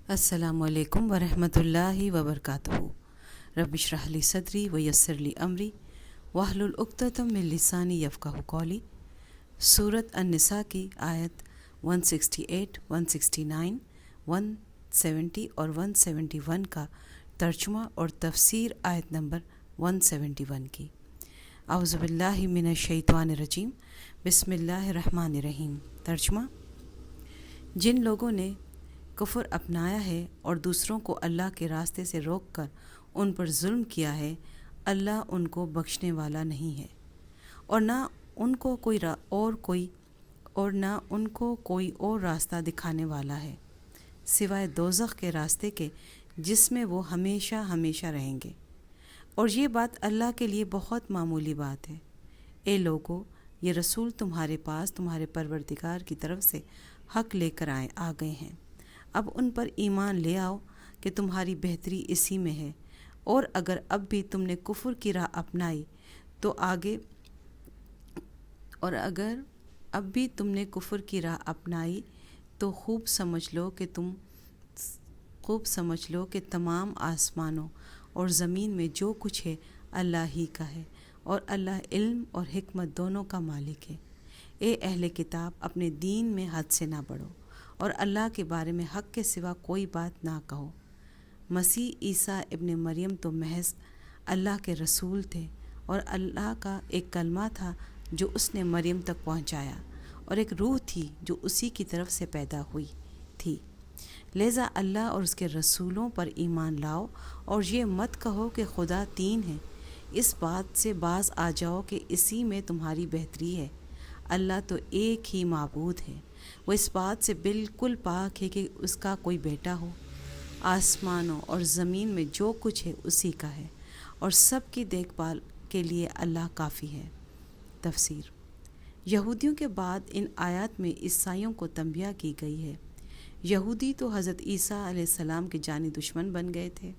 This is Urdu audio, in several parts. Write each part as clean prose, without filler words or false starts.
السلام علیکم ورحمۃ اللہ وبرکاتہ۔ رب اشرح لی صدری ویسر لی امری واحلل عقدۃ من لسانی یفقہوا قولی۔ سورۃ النساء کی آیت 168، 169، 170 اور 171 کا ترجمہ اور تفسیر آیت نمبر 171 کی۔ اعوذ باللہ من الشیطان الرجیم، بسم اللہ الرحمن الرحیم۔ ترجمہ: جن لوگوں نے کفر اپنایا ہے اور دوسروں کو اللہ کے راستے سے روک کر ان پر ظلم کیا ہے، اللہ ان کو بخشنے والا نہیں ہے، اور نہ ان کو کوئی اور راستہ دکھانے والا ہے سوائے دوزخ کے راستے کے، جس میں وہ ہمیشہ ہمیشہ رہیں گے، اور یہ بات اللہ کے لیے بہت معمولی بات ہے۔ اے لوگو، یہ رسول تمہارے پاس تمہارے پروردگار کی طرف سے حق لے کر آ گئے ہیں، اب ان پر ایمان لے آؤ کہ تمہاری بہتری اسی میں ہے، اور اگر اب بھی تم نے کفر کی راہ اپنائی تو خوب سمجھ لو کہ تمام آسمانوں اور زمین میں جو کچھ ہے اللہ ہی کا ہے، اور اللہ علم اور حکمت دونوں کا مالک ہے۔ اے اہل کتاب، اپنے دین میں حد سے نہ بڑھو اور اللہ کے بارے میں حق کے سوا کوئی بات نہ کہو۔ مسیح عیسیٰ ابن مریم تو محض اللہ کے رسول تھے، اور اللہ کا ایک کلمہ تھا جو اس نے مریم تک پہنچایا، اور ایک روح تھی جو اسی کی طرف سے پیدا ہوئی تھی۔ لہذا اللہ اور اس کے رسولوں پر ایمان لاؤ، اور یہ مت کہو کہ خدا تین ہے، اس بات سے باز آ جاؤ کہ اسی میں تمہاری بہتری ہے۔ اللہ تو ایک ہی معبود ہے، وہ اس بات سے بالکل پاک ہے کہ اس کا کوئی بیٹا ہو۔ آسمانوں اور زمین میں جو کچھ ہے اسی کا ہے، اور سب کی دیکھ بھال کے لیے اللہ کافی ہے۔ تفسیر: یہودیوں کے بعد ان آیات میں عیسائیوں کو تنبیہ کی گئی ہے۔ یہودی تو حضرت عیسیٰ علیہ السلام کے جانی دشمن بن گئے تھے،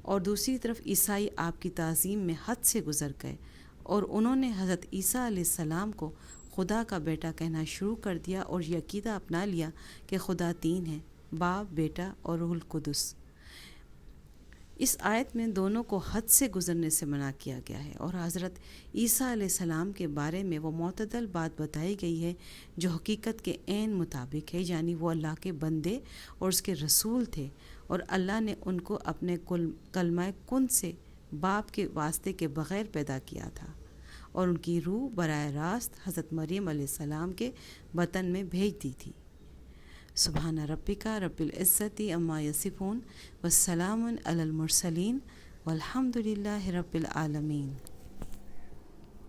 اور دوسری طرف عیسائی آپ کی تعظیم میں حد سے گزر گئے، اور انہوں نے حضرت عیسیٰ علیہ السلام کو خدا کا بیٹا کہنا شروع کر دیا، اور یہ عقیدہ اپنا لیا کہ خدا تین ہے، باپ، بیٹا اور روح القدس۔ اس آیت میں دونوں کو حد سے گزرنے سے منع کیا گیا ہے، اور حضرت عیسیٰ علیہ السلام کے بارے میں وہ معتدل بات بتائی گئی ہے جو حقیقت کے عین مطابق ہے، یعنی وہ اللہ کے بندے اور اس کے رسول تھے، اور اللہ نے ان کو اپنے کلمہ کن سے باپ کے واسطے کے بغیر پیدا کیا تھا، اور ان کی روح براہ راست حضرت مریم علیہ السلام کے بطن میں بھیج دی تھی۔ سبحان ربک رب العزت عما یصفون والسلام علی المرسلین والحمد للہ رب العالمین۔